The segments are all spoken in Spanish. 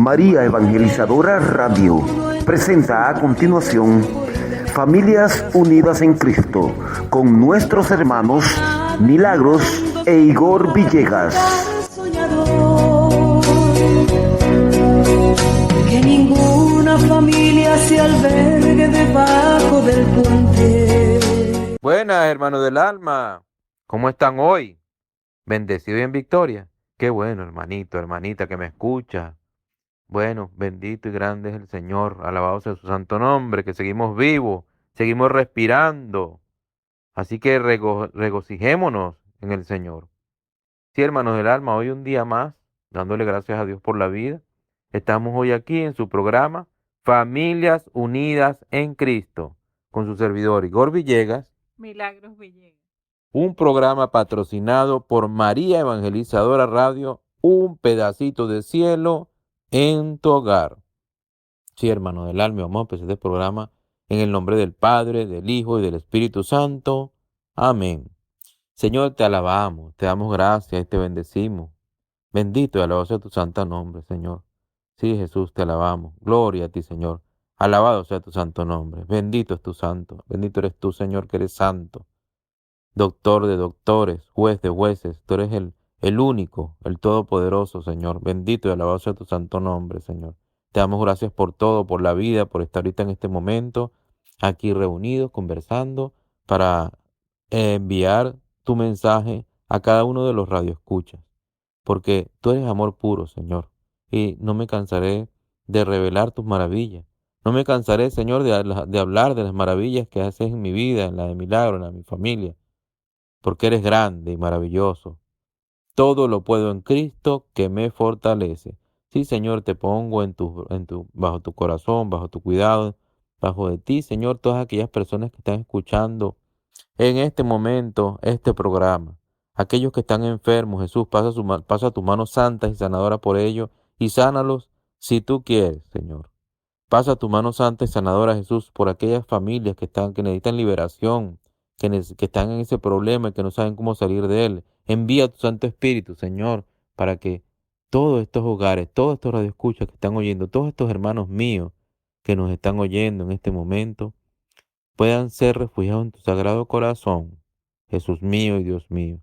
María Evangelizadora Radio presenta a continuación Familias Unidas en Cristo con nuestros hermanos Milagros e Igor Villegas. Que ninguna familia se albergue debajo del puente. Buenas, hermanos del alma. ¿Cómo están hoy? ¿Bendecido y en victoria? Qué bueno, hermanito, hermanita que me escucha. Bueno, bendito y grande es el Señor. Alabado sea su santo nombre, que seguimos vivos, seguimos respirando. Así que regocijémonos en el Señor. Sí, hermanos del alma, hoy un día más, dándole gracias a Dios por la vida. Estamos hoy aquí en su programa Familias Unidas en Cristo, con su servidor Igor Villegas. Milagros Villegas. Un programa patrocinado por María Evangelizadora Radio, un pedacito de cielo en tu hogar. Sí, hermano del alma, vamos a empezar este programa en el nombre del Padre, del Hijo y del Espíritu Santo. Amén. Señor, te alabamos, te damos gracias y te bendecimos. Bendito y alabado sea tu santo nombre, Señor. Sí, Jesús, te alabamos. Gloria a ti, Señor. Alabado sea tu santo nombre. Bendito es tu santo. Bendito eres tú, Señor, que eres santo. Doctor de doctores, juez de jueces, tú eres el único, el todopoderoso, Señor. Bendito y alabado sea tu santo nombre, Señor. Te damos gracias por todo, por la vida, por estar ahorita en este momento, aquí reunidos, conversando, para enviar tu mensaje a cada uno de los radioescuchas. Porque tú eres amor puro, Señor, y no me cansaré de revelar tus maravillas. No me cansaré, Señor, de hablar de las maravillas que haces en mi vida, en la de Milagro, en la de mi familia. Porque eres grande y maravilloso. Todo lo puedo en Cristo que me fortalece. Sí, Señor, te pongo bajo tu corazón, bajo tu cuidado, bajo de ti, Señor, todas aquellas personas que están escuchando en este momento este programa. Aquellos que están enfermos, Jesús, pasa tu mano santa y sanadora por ellos y sánalos si tú quieres, Señor. Pasa tu mano santa y sanadora, Jesús, por aquellas familias que necesitan liberación, que están en ese problema y que no saben cómo salir de él. Envía tu Santo Espíritu, Señor, para que todos estos hogares, todos estos radioescuchas que están oyendo, todos estos hermanos míos que nos están oyendo en este momento, puedan ser refugiados en tu sagrado corazón, Jesús mío y Dios mío.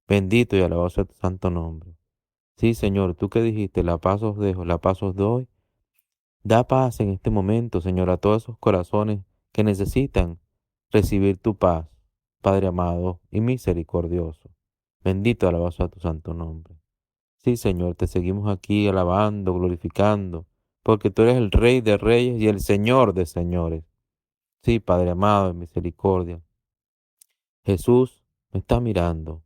Bendito y alabado sea tu santo nombre. Sí, Señor, tú que dijiste, la paz os dejo, la paz os doy. Da paz en este momento, Señor, a todos esos corazones que necesitan recibir tu paz, Padre amado y misericordioso. Bendito y alabado sea tu santo nombre. Sí, Señor, te seguimos aquí alabando, glorificando, porque tú eres el Rey de Reyes y el Señor de Señores. Sí, Padre amado de misericordia. Jesús me está mirando.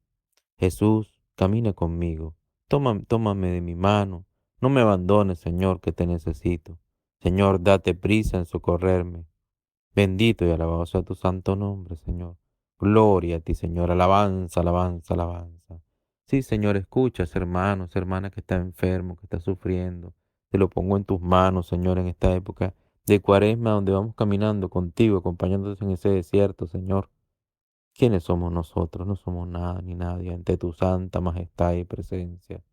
Jesús, camina conmigo. Tómame de mi mano. No me abandones, Señor, que te necesito. Señor, date prisa en socorrerme. Bendito y alabado sea tu santo nombre, Señor. Gloria a ti, Señor. Alabanza, alabanza, alabanza. Sí, Señor, escuchas, hermanos, hermanas que está enfermo, que está sufriendo. Te lo pongo en tus manos, Señor, en esta época de Cuaresma, donde vamos caminando contigo, acompañándote en ese desierto, Señor. ¿Quiénes somos nosotros? No somos nada ni nadie ante tu santa majestad y presencia.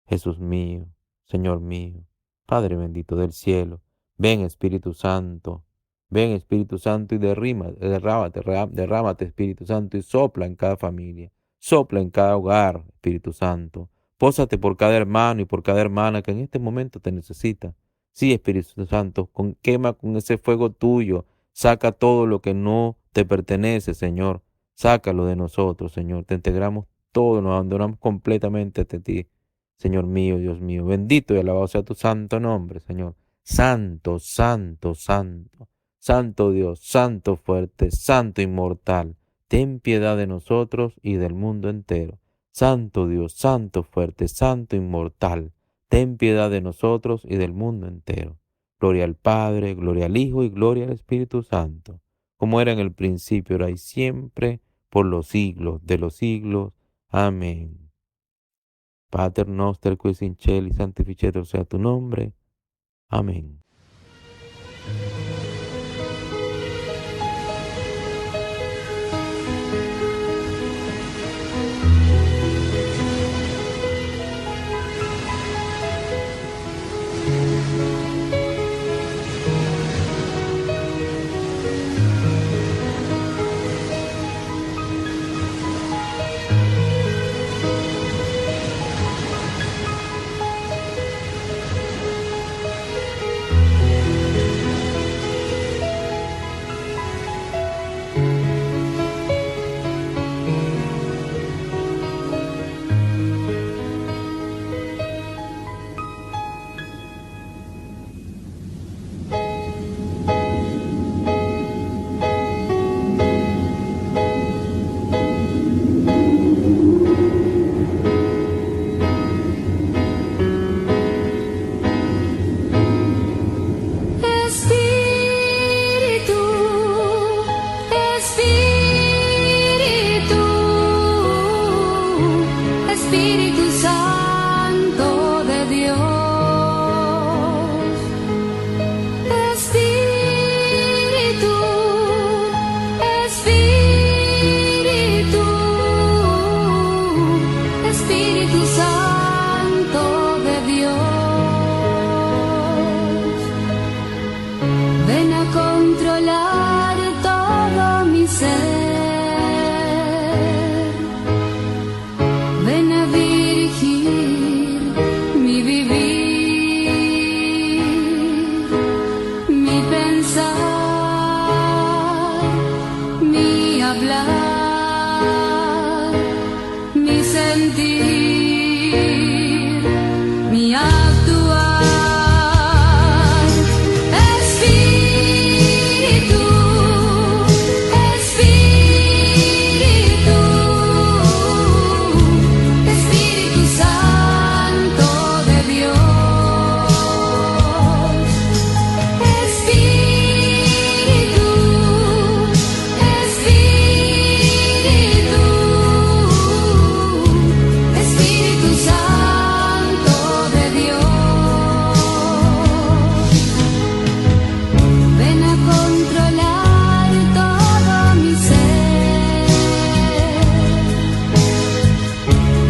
Jesús mío, Señor mío, Padre bendito del cielo, ven Espíritu Santo y derrámate Espíritu Santo y sopla en cada familia, sopla en cada hogar, Espíritu Santo. Pósate por cada hermano y por cada hermana que en este momento te necesita. Sí, Espíritu Santo, quema con ese fuego tuyo, saca todo lo que no te pertenece, Señor. Sácalo de nosotros, Señor. Te integramos todo, nos abandonamos completamente ante ti. Señor mío, Dios mío, bendito y alabado sea tu santo nombre, Señor. Santo, santo, santo, santo Dios, santo fuerte, santo inmortal. Ten piedad de nosotros y del mundo entero. Santo Dios, santo fuerte, santo inmortal. Ten piedad de nosotros y del mundo entero. Gloria al Padre, gloria al Hijo y gloria al Espíritu Santo, como era en el principio, ahora y siempre, por los siglos de los siglos. Amén. Pater noster qui es in celi, sanctificetur sea tu nombre. Amén. hablar, mi sentir, mi actuar. Espíritu, Espíritu, Espíritu Santo de Dios. Espíritu, Espíritu, Espíritu Santo de Dios. Ven a controlar todo mi ser.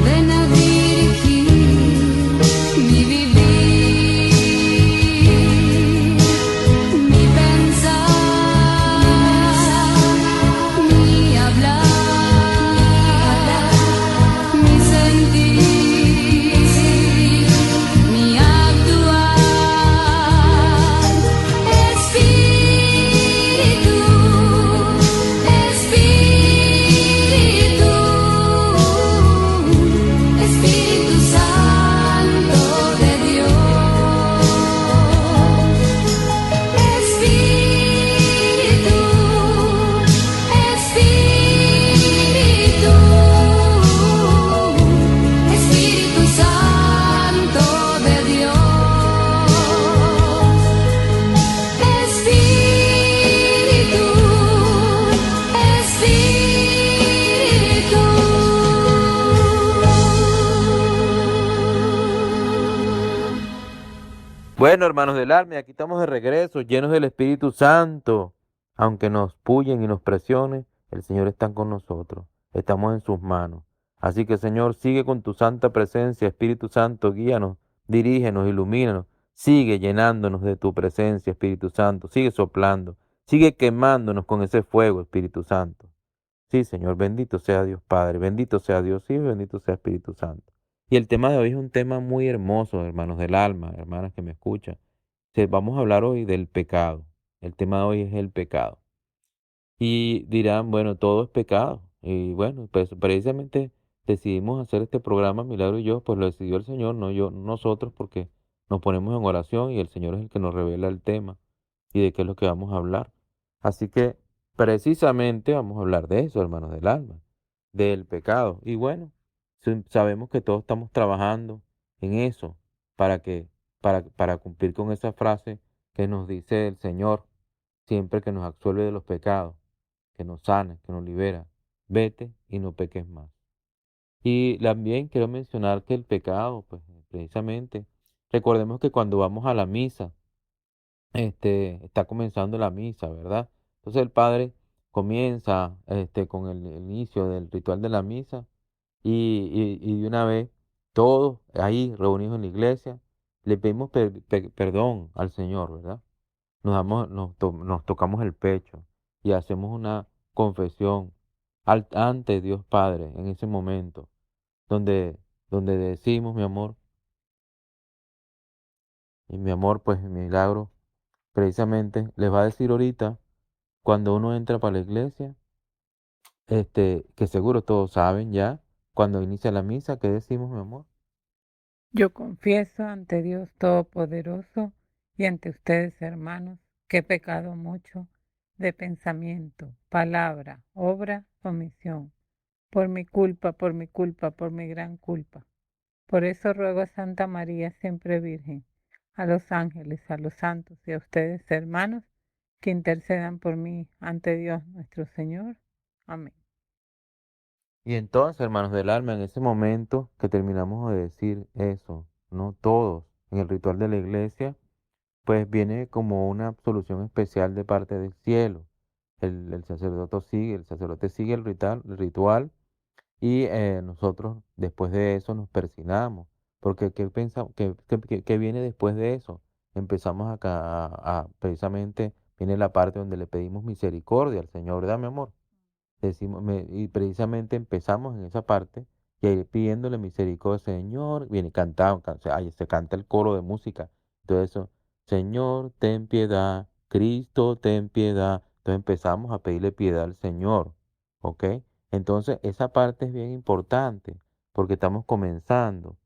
Ven a dirigir mi vivir, mi pensar, mi hablar, mi sentir, mi actuar. Espíritu, Espíritu, Espíritu Santo de Dios. Espíritu, Espíritu, Espíritu Santo de Dios. Espíritu, Espíritu. Bueno, hermanos del alma, aquí estamos de regreso, llenos del Espíritu Santo. Aunque nos puyen y nos presionen, el Señor está con nosotros. Estamos en sus manos. Así que, Señor, sigue con tu santa presencia, Espíritu Santo, guíanos, dirígenos, ilumínanos. Sigue llenándonos de tu presencia, Espíritu Santo. Sigue soplando, sigue quemándonos con ese fuego, Espíritu Santo. Sí, Señor, bendito sea Dios Padre, bendito sea Dios Hijo, bendito sea Espíritu Santo. Y el tema de hoy es un tema muy hermoso, hermanos del alma, hermanas que me escuchan. Vamos a hablar hoy del pecado. El tema de hoy es el pecado. Y dirán, bueno, todo es pecado. Y bueno, pues precisamente decidimos hacer este programa, Milagro y yo, pues lo decidió el Señor, no yo, no nosotros, porque nos ponemos en oración y el Señor es el que nos revela el tema y de qué es lo que vamos a hablar. Así que precisamente vamos a hablar de eso, hermanos del alma, del pecado. Y bueno, sabemos que todos estamos trabajando en eso para para cumplir con esa frase que nos dice el Señor siempre que nos absuelve de los pecados, que nos sana, que nos libera. Vete y no peques más. Y también quiero mencionar que el pecado, pues precisamente, recordemos que cuando vamos a la misa, está comenzando la misa, ¿verdad? Entonces el padre comienza con el inicio del ritual de la misa y de una vez todos ahí reunidos en la iglesia le pedimos perdón al Señor, ¿verdad? Nos tocamos el pecho y hacemos una confesión ante Dios Padre en ese momento, donde, donde decimos, mi amor, y mi amor, pues mi milagro, precisamente les va a decir ahorita, cuando uno entra para la iglesia, que seguro todos saben ya, cuando inicia la misa, ¿qué decimos, mi amor? Yo confieso ante Dios Todopoderoso y ante ustedes, hermanos, que he pecado mucho de pensamiento, palabra, obra, omisión, por mi culpa, por mi culpa, por mi gran culpa. Por eso ruego a Santa María, siempre Virgen, a los ángeles, a los santos y a ustedes, hermanos, que intercedan por mí ante Dios nuestro Señor. Amén. Y entonces, hermanos del alma, en ese momento que terminamos de decir eso, no todos, en el ritual de la iglesia, pues viene como una absolución especial de parte del cielo. El sacerdote sigue el ritual y nosotros después de eso nos persignamos. Porque ¿qué pensamos, qué viene después de eso? Empezamos precisamente, viene la parte donde le pedimos misericordia al Señor, ¿verdad, mi amor? Y precisamente empezamos en esa parte y ahí pidiéndole misericordia, Señor, viene cantado, ahí se canta el coro de música, todo eso, Señor, ten piedad, Cristo, ten piedad. Entonces empezamos a pedirle piedad al Señor. ¿ok? Entonces, esa parte es bien importante porque estamos comenzando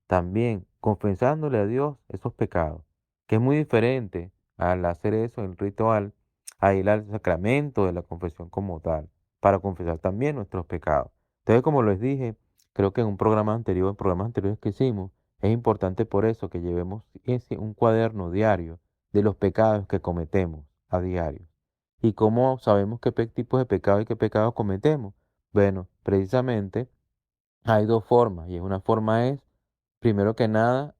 también confesándole a Dios esos pecados, que es muy diferente al hacer eso, el ritual, a ir al sacramento de la confesión como tal, para confesar también nuestros pecados. Entonces, como les dije, creo que en un programa anterior, en programas anteriores que hicimos, es importante por eso que llevemos un cuaderno diario de los pecados que cometemos a diario. ¿Y cómo sabemos qué tipos de pecados y qué pecados cometemos? Bueno, precisamente hay dos formas, y una forma es, primero que nada,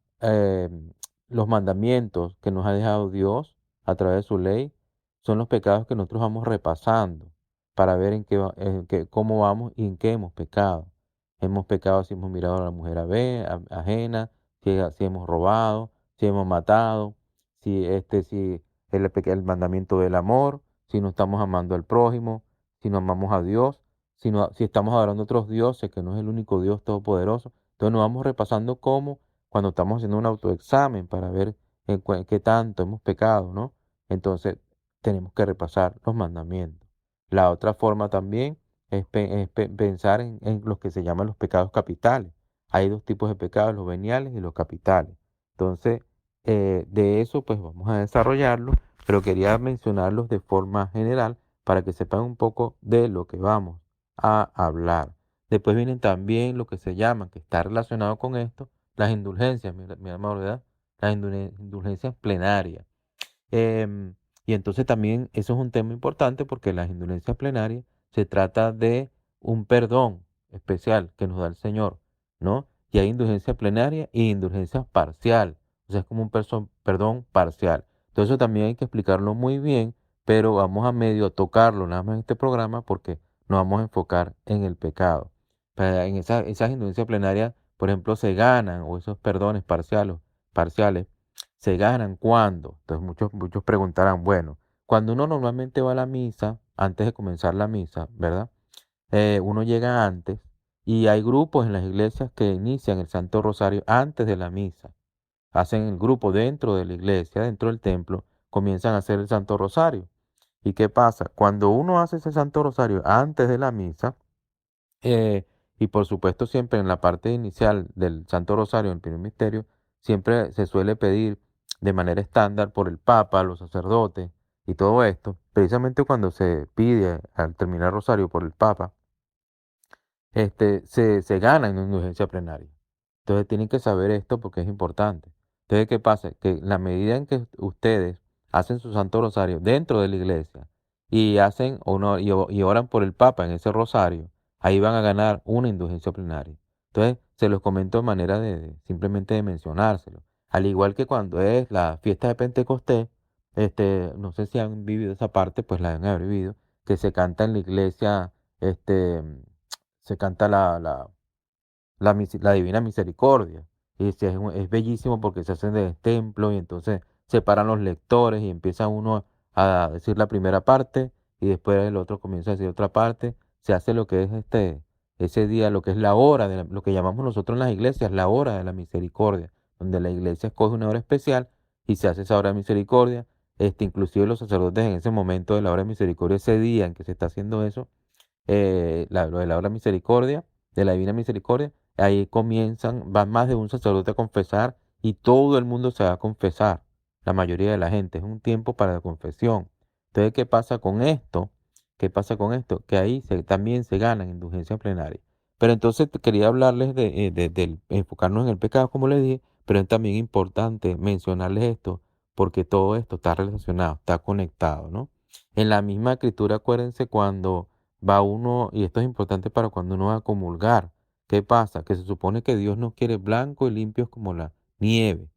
los mandamientos que nos ha dejado Dios a través de su ley, son los pecados que nosotros vamos repasando para ver cómo vamos y en qué hemos pecado. Hemos pecado si hemos mirado a la mujer ajena, si hemos robado, si hemos matado, si el mandamiento del amor, si no estamos amando al prójimo, si no amamos a Dios, si estamos adorando a otros dioses, que no es el único Dios todopoderoso. Entonces nos vamos repasando cómo cuando estamos haciendo un autoexamen para ver en qué tanto hemos pecado, ¿no? Entonces tenemos que repasar los mandamientos. La otra forma también es pensar en los que se llaman los pecados capitales. Hay dos tipos de pecados, los veniales y los capitales. Entonces, de eso pues vamos a desarrollarlo, pero quería mencionarlos de forma general para que sepan un poco de lo que vamos a hablar. Después vienen también lo que se llaman, que está relacionado con esto, las indulgencias, mi amor, ¿verdad? Las indulgencias plenarias. Y entonces también eso es un tema importante porque las indulgencias plenarias se trata de un perdón especial que nos da el Señor, ¿no? Y hay indulgencia plenaria y indulgencia parcial. O sea, es como un perdón parcial. Entonces eso también hay que explicarlo muy bien, pero vamos a medio tocarlo nada más en este programa porque nos vamos a enfocar en el pecado. En esas indulgencias plenarias, por ejemplo, se ganan, o esos perdones parciales se ganan cuando. Entonces muchos preguntarán, bueno, cuando uno normalmente va a la misa, antes de comenzar la misa, ¿verdad? Uno llega antes y hay grupos en las iglesias que inician el Santo Rosario antes de la misa. Hacen el grupo dentro de la iglesia, dentro del templo, comienzan a hacer el Santo Rosario. ¿Y qué pasa? Cuando uno hace ese Santo Rosario antes de la misa, y por supuesto siempre en la parte inicial del Santo Rosario, en el primer misterio, siempre se suele pedir de manera estándar por el Papa, los sacerdotes y todo esto. Precisamente cuando se pide al terminar el Rosario por el Papa, se gana en una indulgencia plenaria. Entonces tienen que saber esto porque es importante. Entonces, ¿qué pasa? Que en la medida en que ustedes hacen su Santo Rosario dentro de la iglesia y hacen y oran por el Papa en ese rosario, ahí van a ganar una indulgencia plenaria. Entonces, se los comento de manera simplemente de mencionárselo. Al igual que cuando es la fiesta de Pentecostés, no sé si han vivido esa parte, pues la han haber vivido, que se canta en la iglesia, este, se canta la Divina Misericordia. Y es bellísimo porque se hacen de templo y entonces se paran los lectores y empieza uno a decir la primera parte y después el otro comienza a decir otra parte. Se hace lo que es ese día, lo que es la hora, lo que llamamos nosotros en las iglesias, la hora de la misericordia, donde la iglesia escoge una hora especial y se hace esa hora de misericordia. Inclusive los sacerdotes en ese momento de la hora de misericordia, ese día en que se está haciendo eso, lo de la hora de misericordia, de la divina misericordia, ahí van más de un sacerdote a confesar y todo el mundo se va a confesar, la mayoría de la gente, es un tiempo para la confesión. Entonces, ¿qué pasa con esto? ¿Qué pasa con esto? Que ahí también se ganan indulgencias plenarias. Pero entonces quería hablarles del enfocarnos en el pecado, como les dije, pero es también importante mencionarles esto, porque todo esto está relacionado, está conectado, ¿no? En la misma escritura, acuérdense cuando va uno, y esto es importante para cuando uno va a comulgar. ¿Qué pasa? Que se supone que Dios nos quiere blancos y limpios como la nieve.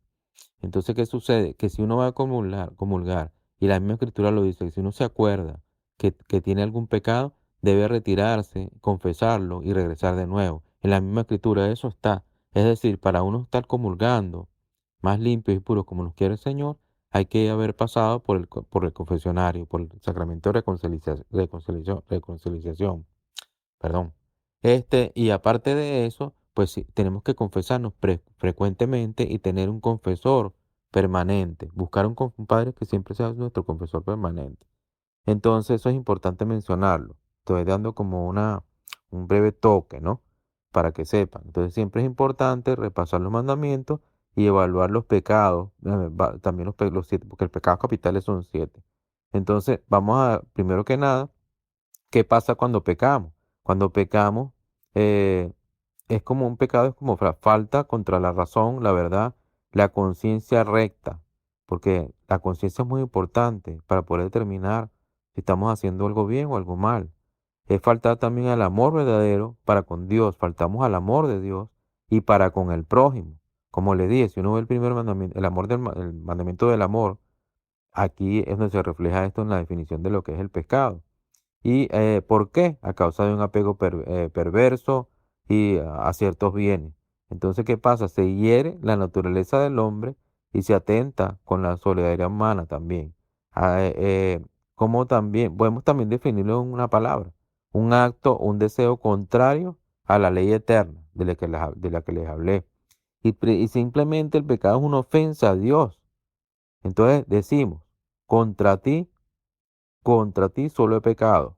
Entonces, ¿qué sucede? Que si uno va a comulgar, y la misma escritura lo dice, que si uno se acuerda que tiene algún pecado, debe retirarse, confesarlo y regresar de nuevo. En la misma escritura eso está. Es decir, para uno estar comulgando más limpios y puros como nos quiere el Señor, hay que haber pasado por el confesionario, por el sacramento de reconciliación, perdón. Y aparte de eso, pues sí, tenemos que confesarnos frecuentemente y tener un confesor permanente, buscar un padre que siempre sea nuestro confesor permanente. Entonces, eso es importante mencionarlo. estoy dando como un breve toque, ¿no? Para que sepan. Entonces siempre es importante repasar los mandamientos y evaluar los pecados, también los 7, porque los pecados capitales son 7. Entonces, vamos a, primero que nada, ¿qué pasa cuando pecamos? Cuando pecamos, eh, es como un pecado, es como falta contra la razón, la verdad, la conciencia recta, porque la conciencia es muy importante para poder determinar si estamos haciendo algo bien o algo mal. Es faltar también al amor verdadero para con Dios, faltamos al amor de Dios y para con el prójimo. Como le dije, si uno ve el primer mandamiento, el amor el mandamiento del amor, aquí es donde se refleja esto en la definición de lo que es el pecado. ¿Y por qué? A causa de un apego perverso y a ciertos bienes. Entonces, ¿qué pasa? Se hiere la naturaleza del hombre y se atenta con la solidaridad humana también. Ah, como también, podemos también definirlo en una palabra, un acto, un deseo contrario a la ley eterna de la que les hablé. Y simplemente el pecado es una ofensa a Dios. Entonces decimos, contra ti, contra ti solo he pecado,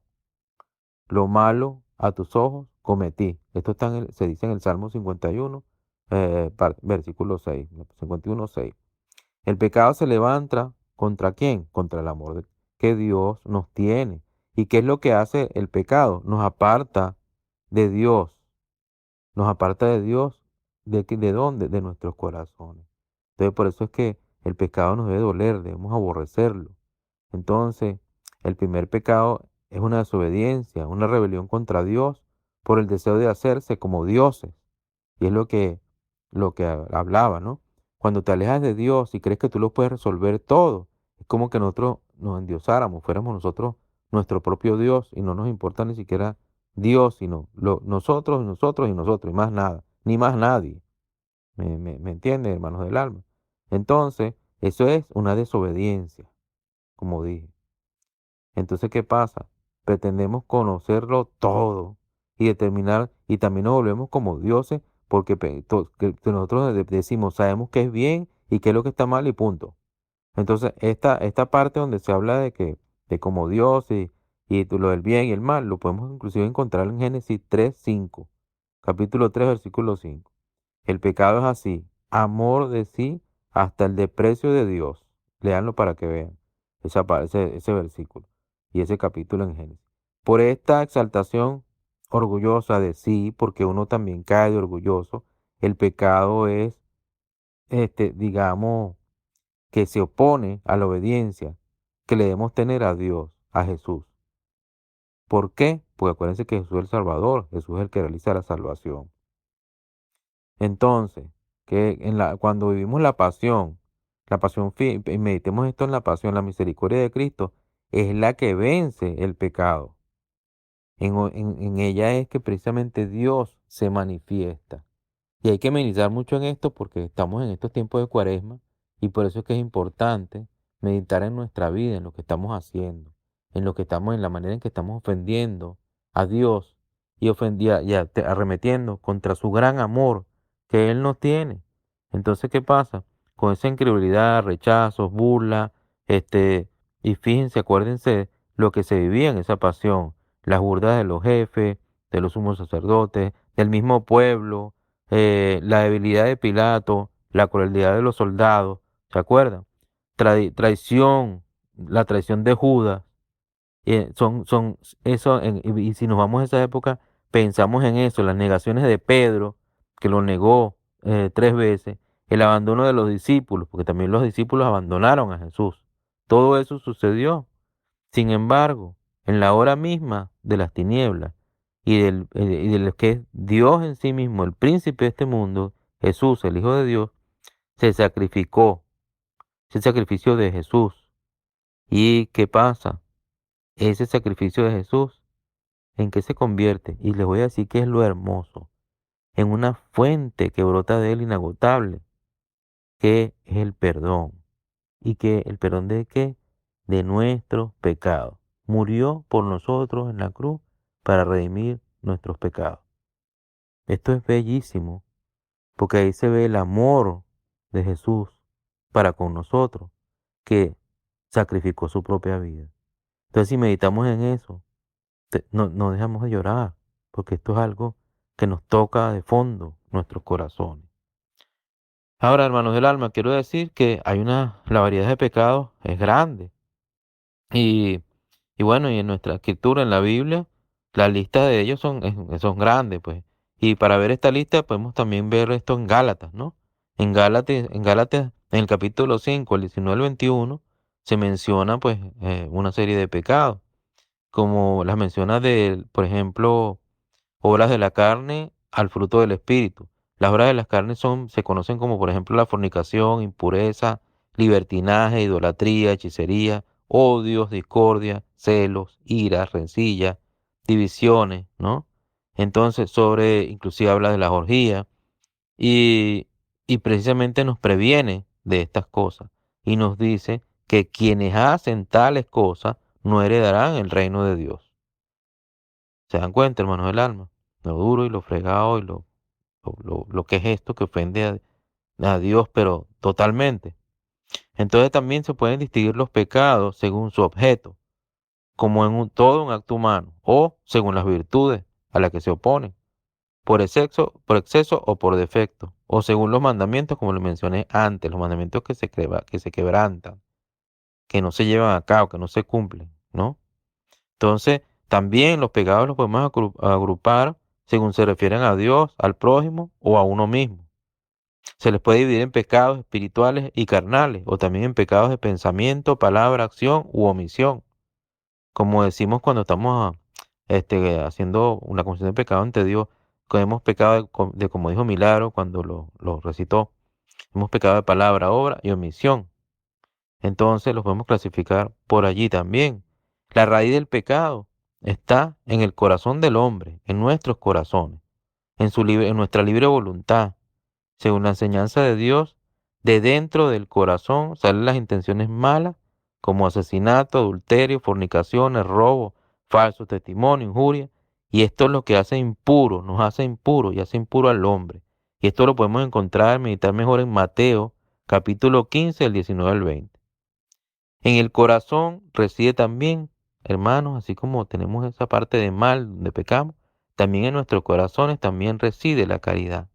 lo malo a tus ojos cometí. Esto está se dice en el Salmo 51, versículo 6, 51, 6. El pecado se levanta ¿contra quién? Contra el amor que Dios nos tiene. ¿Y qué es lo que hace el pecado? Nos aparta de Dios. Nos aparta de Dios. ¿De dónde? De nuestros corazones. Entonces, por eso es que el pecado nos debe doler, debemos aborrecerlo. Entonces, el primer pecado es una desobediencia, una rebelión contra Dios por el deseo de hacerse como dioses. Y es lo que hablaba, ¿no? Cuando te alejas de Dios y crees que tú lo puedes resolver todo, es como que nosotros nos endiosáramos, fuéramos nosotros nuestro propio Dios y no nos importa ni siquiera Dios, sino nosotros y nosotros y nosotros y más nada, ni más nadie. ¿Me entienden, hermanos del alma? Entonces, eso es una desobediencia, como dije. Entonces, ¿qué pasa? Pretendemos conocerlo todo y determinar, y también nos volvemos como dioses porque que nosotros decimos, sabemos qué es bien y qué es lo que está mal y punto. Entonces, esta parte donde se habla de como Dios y lo del bien y el mal, lo podemos inclusive encontrar en Génesis 3:5, capítulo 3, versículo 5. El pecado es así, amor de sí hasta el desprecio de Dios. Léanlo para que vean ese versículo y ese capítulo en Génesis. Por esta exaltación orgullosa de sí, porque uno también cae de orgulloso, el pecado es, digamos, que se opone a la obediencia que le debemos tener a Dios, a Jesús. ¿Por qué? Porque acuérdense que Jesús es el Salvador, Jesús es el que realiza la salvación. Entonces, cuando vivimos la pasión, y meditemos esto en la pasión, la misericordia de Cristo, es la que vence el pecado. En ella es que precisamente Dios se manifiesta. Y hay que meditar mucho en esto porque estamos en estos tiempos de Cuaresma y por eso es que es importante meditar en nuestra vida, en lo que estamos haciendo, en la manera en que estamos ofendiendo a Dios y arremetiendo contra su gran amor que Él nos tiene. Entonces, ¿qué pasa? Con esa incredulidad, rechazos, burla, y fíjense, acuérdense lo que se vivía en esa pasión, las burdas de los jefes, de los sumos sacerdotes, del mismo pueblo, la debilidad de Pilato, la crueldad de los soldados, ¿se acuerdan? Traición, la traición de Judas, son eso, y si nos vamos a esa época, pensamos en eso, las negaciones de Pedro, que lo negó 3 veces, el abandono de los discípulos, porque también los discípulos abandonaron a Jesús. Todo eso sucedió. Sin embargo, en la hora misma de las tinieblas y de lo que es Dios en sí mismo, el príncipe de este mundo, Jesús, el Hijo de Dios, se sacrificó, ese sacrificio de Jesús. ¿Y qué pasa? Ese sacrificio de Jesús, ¿en qué se convierte? Y les voy a decir que es lo hermoso, en una fuente que brota de él inagotable, que es el perdón. ¿Y que el perdón de qué? De nuestros pecados. Murió por nosotros en la cruz para redimir nuestros pecados. Esto es bellísimo, porque ahí se ve el amor de Jesús para con nosotros, que sacrificó su propia vida. Entonces, si meditamos en eso, no dejamos de llorar, porque esto es algo que nos toca de fondo nuestros corazones. Ahora, hermanos del alma, quiero decir que la variedad de pecados es grande. Y, y bueno, y en nuestra escritura, en la Biblia, la lista de ellos son grandes, pues. Y para ver esta lista podemos también ver esto en Gálatas, ¿no? En Gálatas, en el capítulo 5 el 19 al 21, se menciona pues una serie de pecados, como las menciona por ejemplo, obras de la carne al fruto del espíritu. Las obras de las carnes se conocen como, por ejemplo, la fornicación, impureza, libertinaje, idolatría, hechicería, odios, discordia, celos, ira, rencilla, divisiones, ¿no? Entonces, inclusive habla de las orgías y, y precisamente nos previene de estas cosas y nos dice que quienes hacen tales cosas no heredarán el reino de Dios. ¿Se dan cuenta, hermanos del alma? Lo duro y lo fregado y lo que es esto que ofende a Dios, pero totalmente. Entonces también se pueden distinguir los pecados según su objeto, como todo un acto humano, o según las virtudes a las que se oponen, por exceso o por defecto, o según los mandamientos, como lo mencioné antes, los mandamientos que se quebrantan, que no se llevan a cabo, que no se cumplen, ¿no? Entonces, también los pecados los podemos agrupar según se refieren a Dios, al prójimo o a uno mismo. Se les puede dividir en pecados espirituales y carnales, o también en pecados de pensamiento, palabra, acción u omisión. Como decimos cuando estamos haciendo una confesión de pecado ante Dios, que hemos pecado como dijo Milagro cuando lo recitó, hemos pecado de palabra, obra y omisión. Entonces los podemos clasificar por allí también. La raíz del pecado está en el corazón del hombre, en nuestros corazones, en nuestra libre voluntad. Según la enseñanza de Dios, de dentro del corazón salen las intenciones malas, como asesinato, adulterio, fornicaciones, robo, falso testimonio, injuria. Y esto es lo que hace impuro, nos hace impuro y hace impuro al hombre. Y esto lo podemos encontrar, meditar mejor en Mateo, capítulo 15, del 19 al 20. En el corazón reside también, hermanos, así como tenemos esa parte de mal donde pecamos, también en nuestros corazones también reside la caridad,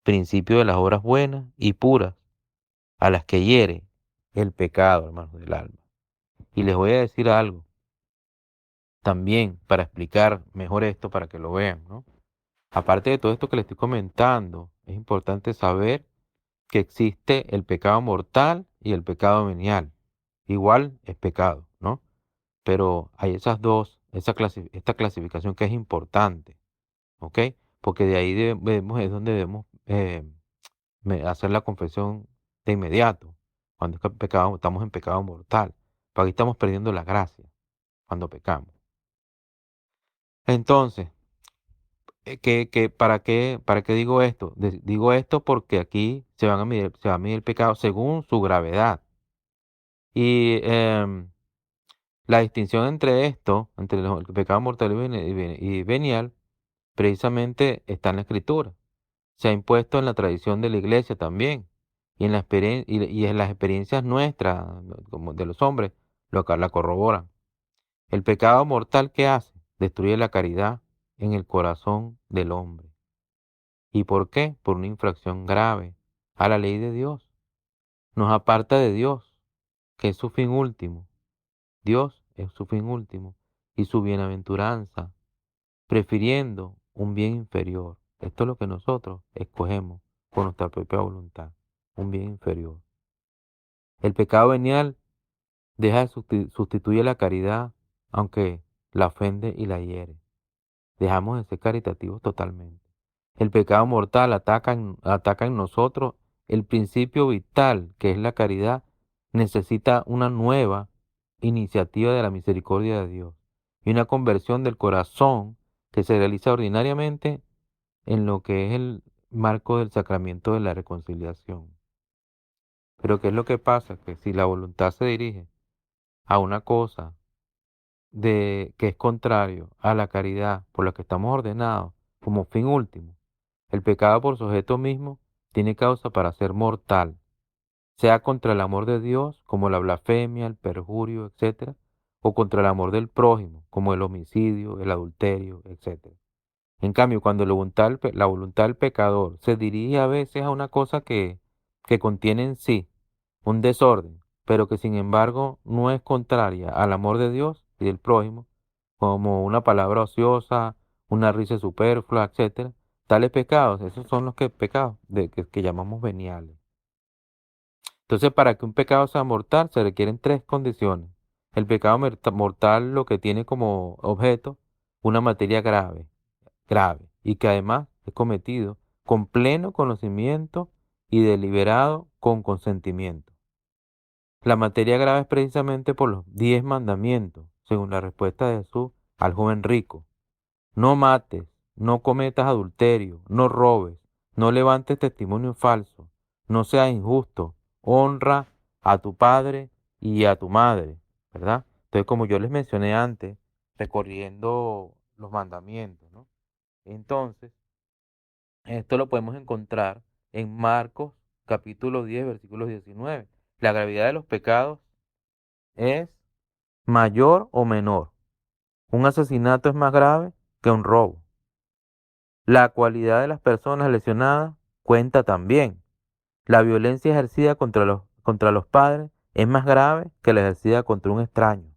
principio de las obras buenas y puras, a las que hiere el pecado, hermanos del alma. Y les voy a decir algo también para explicar mejor esto, para que lo vean, ¿no? Aparte de todo esto que les estoy comentando, es importante saber que existe el pecado mortal y el pecado venial. Igual es pecado, ¿no? Pero hay esta clasificación que es importante, ¿ok? Porque de ahí es donde debemos hacer la confesión de inmediato, cuando estamos en pecado mortal, porque ahí estamos perdiendo la gracia cuando pecamos. Entonces, ¿para qué digo esto? Digo esto porque aquí se va a medir el pecado según su gravedad. Y la distinción entre esto, entre el pecado mortal y venial, precisamente está en la Escritura. Se ha impuesto en la tradición de la iglesia también, y en las experiencias nuestras, como de los hombres, la corroboran. El pecado mortal, ¿qué hace? Destruye la caridad en el corazón del hombre. ¿Y por qué? Por una infracción grave a la ley de Dios. Nos aparta de Dios, que es su fin último. Dios es su fin último y su bienaventuranza, prefiriendo un bien inferior. Esto es lo que nosotros escogemos por nuestra propia voluntad, un bien inferior. El pecado venial sustituye la caridad, aunque la ofende y la hiere. Dejamos de ser caritativos totalmente. El pecado mortal ataca en nosotros el principio vital, que es la caridad. Necesita una nueva iniciativa de la misericordia de Dios y una conversión del corazón que se realiza ordinariamente en lo que es el marco del sacramento de la reconciliación. Pero ¿qué es lo que pasa? Que si la voluntad se dirige a una cosa que es contrario a la caridad por la que estamos ordenados como fin último, el pecado por su objeto mismo tiene causa para ser mortal, sea contra el amor de Dios, como la blasfemia, el perjurio, etcétera, o contra el amor del prójimo, como el homicidio, el adulterio, etc. En cambio, cuando la voluntad del pecador se dirige a veces a una cosa que contiene en sí un desorden, pero que sin embargo no es contraria al amor de Dios y del prójimo, como una palabra ociosa, una risa superflua, etcétera. Tales pecados, esos son los pecados que llamamos veniales. Entonces, para que un pecado sea mortal, se requieren tres condiciones. El pecado mortal lo que tiene como objeto una materia grave, y que además es cometido con pleno conocimiento y deliberado con consentimiento. La materia grave es precisamente por los 10 mandamientos, según la respuesta de Jesús al joven rico. No mates, no cometas adulterio, no robes, no levantes testimonio falso, no seas injusto, honra a tu padre y a tu madre, ¿verdad? Entonces, como yo les mencioné antes, recorriendo los mandamientos, ¿no? Entonces, esto lo podemos encontrar en Marcos capítulo 10, versículo 19. La gravedad de los pecados es mayor o menor. Un asesinato es más grave que un robo. La cualidad de las personas lesionadas cuenta también. La violencia ejercida contra los padres es más grave que la ejercida contra un extraño.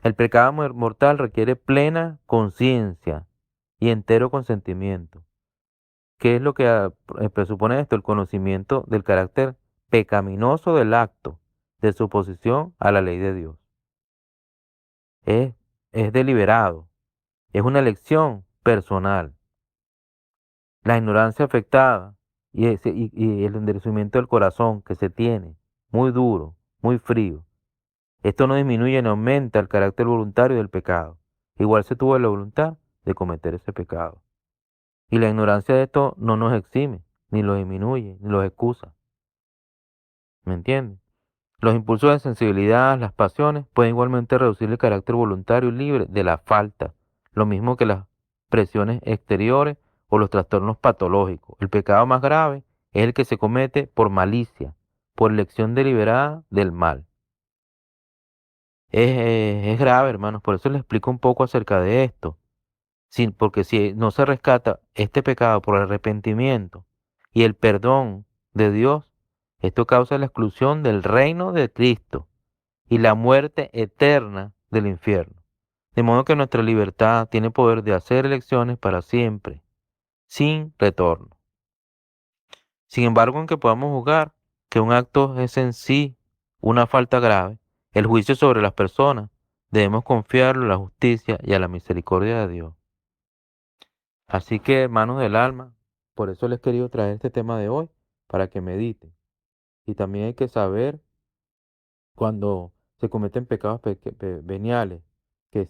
El pecado mortal requiere plena conciencia y entero consentimiento. ¿Qué es lo que presupone esto? El conocimiento del carácter pecaminoso del acto, de su oposición a la ley de Dios. Es, es deliberado, es una elección personal. La ignorancia afectada y el endurecimiento del corazón que se tiene, muy duro, muy frío. Esto no disminuye ni aumenta el carácter voluntario del pecado. Igual se tuvo la voluntad de cometer ese pecado. Y la ignorancia de esto no nos exime, ni lo disminuye, ni lo excusa. ¿Me entiendes? Los impulsos de sensibilidad, las pasiones, pueden igualmente reducir el carácter voluntario y libre de la falta, lo mismo que las presiones exteriores o los trastornos patológicos. El pecado más grave es el que se comete por malicia, por elección deliberada del mal. Es grave, hermanos, por eso les explico un poco acerca de esto. Porque si no se rescata este pecado por el arrepentimiento y el perdón de Dios, esto causa la exclusión del reino de Cristo y la muerte eterna del infierno. De modo que nuestra libertad tiene poder de hacer elecciones para siempre, sin retorno. Sin embargo, aunque podamos juzgar que un acto es en sí una falta grave, el juicio sobre las personas debemos confiarlo a la justicia y a la misericordia de Dios. Así que, hermanos del alma, por eso les he querido traer este tema de hoy, para que mediten. Y también hay que saber cuando se cometen pecados veniales,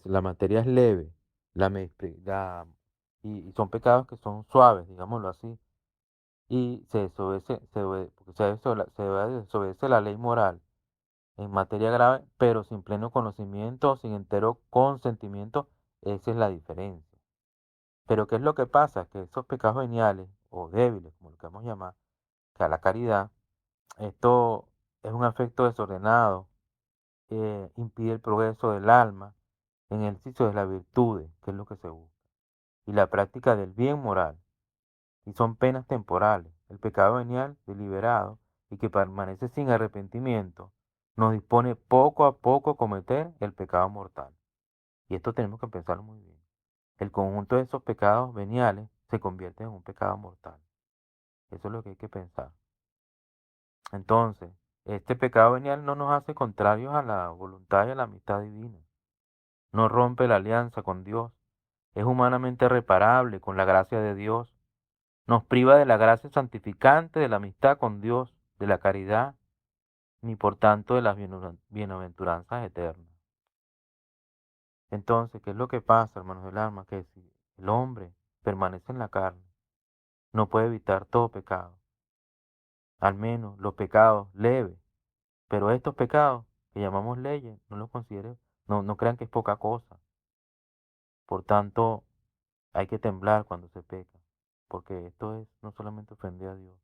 la materia es leve, la, me- la- y son pecados que son suaves, digámoslo así, y porque se desobedece la ley moral en materia grave, pero sin pleno conocimiento, sin entero consentimiento, esa es la diferencia. Pero ¿qué es lo que pasa? Que esos pecados veniales o débiles, como lo queramos llamar, que a la caridad, esto es un afecto desordenado, impide el progreso del alma en el ejercicio de las virtudes, que es lo que se busca, y la práctica del bien moral, y son penas temporales. El pecado venial, deliberado, y que permanece sin arrepentimiento, nos dispone poco a poco a cometer el pecado mortal. Y esto tenemos que pensarlo muy bien. El conjunto de esos pecados veniales se convierte en un pecado mortal. Eso es lo que hay que pensar. Entonces, este pecado venial no nos hace contrarios a la voluntad y a la amistad divina. No rompe la alianza con Dios. Es humanamente reparable con la gracia de Dios. Nos priva de la gracia santificante, de la amistad con Dios, de la caridad, ni por tanto de las bienaventuranzas eternas. Entonces, ¿qué es lo que pasa, hermanos del alma? Que si el hombre permanece en la carne, no puede evitar todo pecado, al menos los pecados leves. Pero estos pecados que llamamos leyes, no los consideren, no crean que es poca cosa. Por tanto, hay que temblar cuando se peca, porque esto es no solamente ofender a Dios,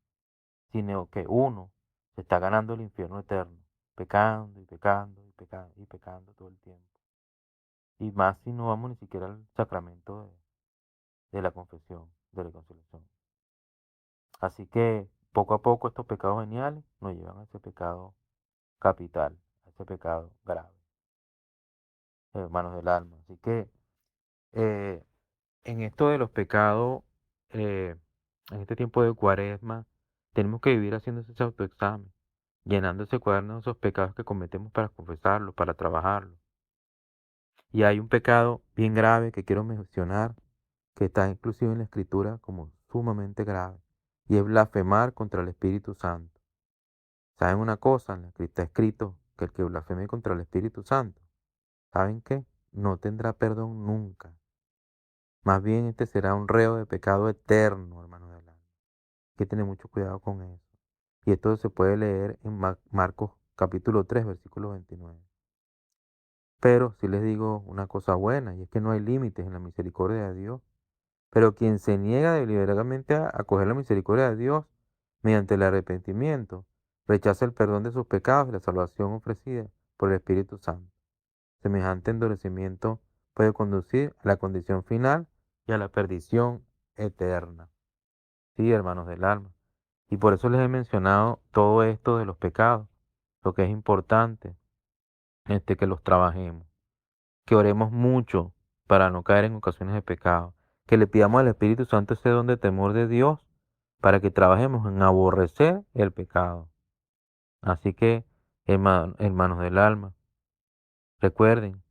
sino que uno se está ganando el infierno eterno. pecando y pecando y pecando y pecando todo el tiempo. Y más si no vamos ni siquiera al sacramento de la confesión, de la reconciliación. Así que poco a poco estos pecados veniales nos llevan a ese pecado capital, a ese pecado grave, hermanos del alma. Así que eh, en esto de los pecados, eh, en este tiempo de cuaresma, tenemos que vivir haciendo ese autoexamen, llenando ese cuaderno de esos pecados que cometemos para confesarlos, para trabajarlos. Y hay un pecado bien grave que quiero mencionar, que está inclusive en la Escritura como sumamente grave, y es blasfemar contra el Espíritu Santo. ¿Saben una cosa? En la Escritura está escrito que el que blasfeme contra el Espíritu Santo, ¿saben qué? No tendrá perdón nunca. Más bien este será un reo de pecado eterno, hermano del alma. Hay que tener mucho cuidado con eso. Y esto se puede leer en Marcos capítulo 3, versículo 29. Pero si les digo una cosa buena, y es que no hay límites en la misericordia de Dios. Pero quien se niega deliberadamente a acoger la misericordia de Dios mediante el arrepentimiento, rechaza el perdón de sus pecados y la salvación ofrecida por el Espíritu Santo. Semejante endurecimiento puede conducir a la condición final y a la perdición eterna. Sí, hermanos del alma. Y por eso les he mencionado todo esto de los pecados, lo que es importante, que los trabajemos, que oremos mucho para no caer en ocasiones de pecado, que le pidamos al Espíritu Santo ese don de temor de Dios para que trabajemos en aborrecer el pecado. Así que, hermanos del alma, recuerden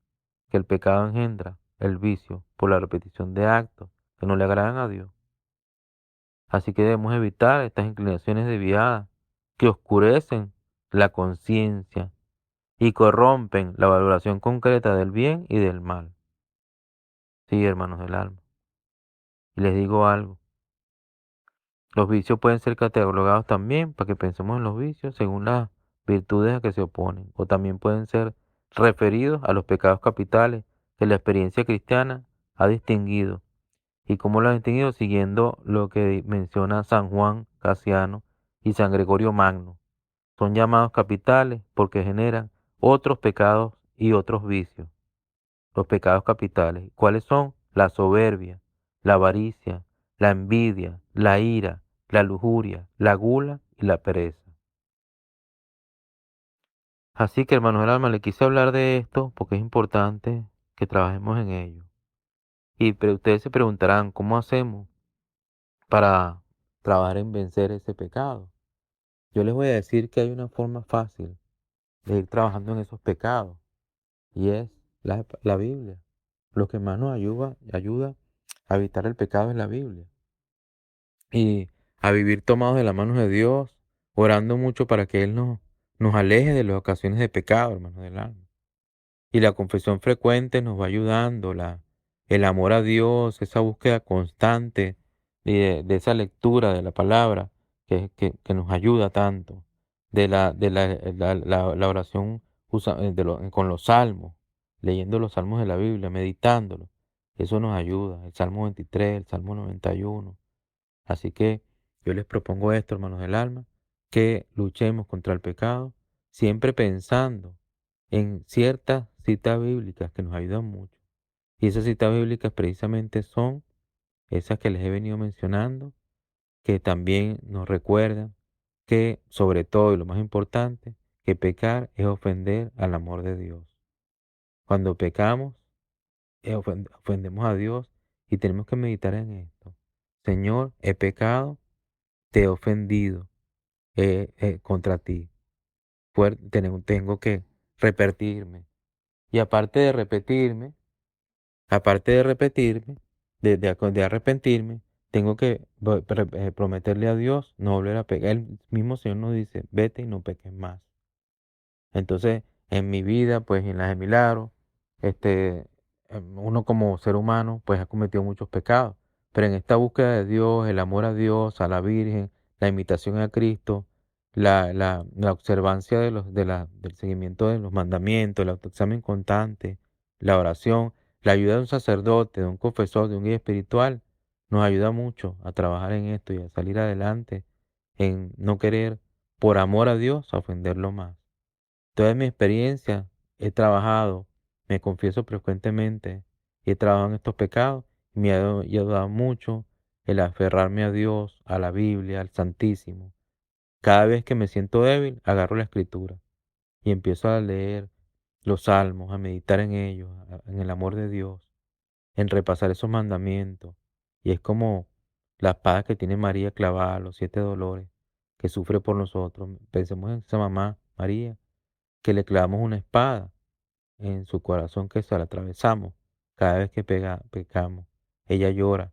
que el pecado engendra el vicio por la repetición de actos que no le agradan a Dios. Así que debemos evitar estas inclinaciones desviadas que oscurecen la conciencia y corrompen la valoración concreta del bien y del mal. Sí, hermanos del alma. Y les digo algo. Los vicios pueden ser catalogados también para que pensemos en los vicios según las virtudes a que se oponen. O también pueden ser referidos a los pecados capitales que la experiencia cristiana ha distinguido. ¿Y cómo lo ha distinguido? Siguiendo lo que menciona San Juan Casiano y San Gregorio Magno. Son llamados capitales porque generan otros pecados y otros vicios. Los pecados capitales. ¿Cuáles son? La soberbia, la avaricia, la envidia, la ira, la lujuria, la gula y la pereza. Así que, hermanos del alma, le quise hablar de esto porque es importante que trabajemos en ello. Pero ustedes se preguntarán, ¿cómo hacemos para trabajar en vencer ese pecado? Yo les voy a decir que hay una forma fácil de ir trabajando en esos pecados y es la Biblia. Lo que más nos ayuda a evitar el pecado es la Biblia. Y a vivir tomados de las manos de Dios, orando mucho para que Él nos aleje de las ocasiones de pecado, hermanos del alma. Y la confesión frecuente nos va ayudando, el amor a Dios, esa búsqueda constante de esa lectura de la palabra que nos ayuda tanto, la oración con los salmos, leyendo los salmos de la Biblia, meditándolos, eso nos ayuda, el Salmo 23, el Salmo 91. Así que yo les propongo esto, hermanos del alma, que luchemos contra el pecado, siempre pensando en ciertas citas bíblicas que nos ayudan mucho. Y esas citas bíblicas precisamente son esas que les he venido mencionando, que también nos recuerdan que, sobre todo y lo más importante, que pecar es ofender al amor de Dios. Cuando pecamos, ofendemos a Dios y tenemos que meditar en esto. Señor, he pecado, te he ofendido contra ti. Tengo que repetirme. Y aparte de repetirme, de arrepentirme, tengo que prometerle a Dios no volver a pecar. El mismo Señor nos dice, vete y no peques más. Entonces, en mi vida, pues en las de milagros, este, uno como ser humano, pues ha cometido muchos pecados. Pero en esta búsqueda de Dios, el amor a Dios, a la Virgen, la imitación a Cristo, la observancia del seguimiento de los mandamientos, el autoexamen constante, la oración, la ayuda de un sacerdote, de un confesor, de un guía espiritual, nos ayuda mucho a trabajar en esto y a salir adelante, en no querer, por amor a Dios, ofenderlo más. Toda mi experiencia he trabajado, me confieso frecuentemente, y he trabajado en estos pecados y me ha ayudado mucho el aferrarme a Dios, a la Biblia, al Santísimo. Cada vez que me siento débil, agarro la escritura y empiezo a leer los salmos, a meditar en ellos, en el amor de Dios, en repasar esos mandamientos. Y es como la espada que tiene María clavada, los 7 dolores, que sufre por nosotros. Pensemos en esa mamá, María, que le clavamos una espada en su corazón, que se la atravesamos cada vez que pecamos. Ella llora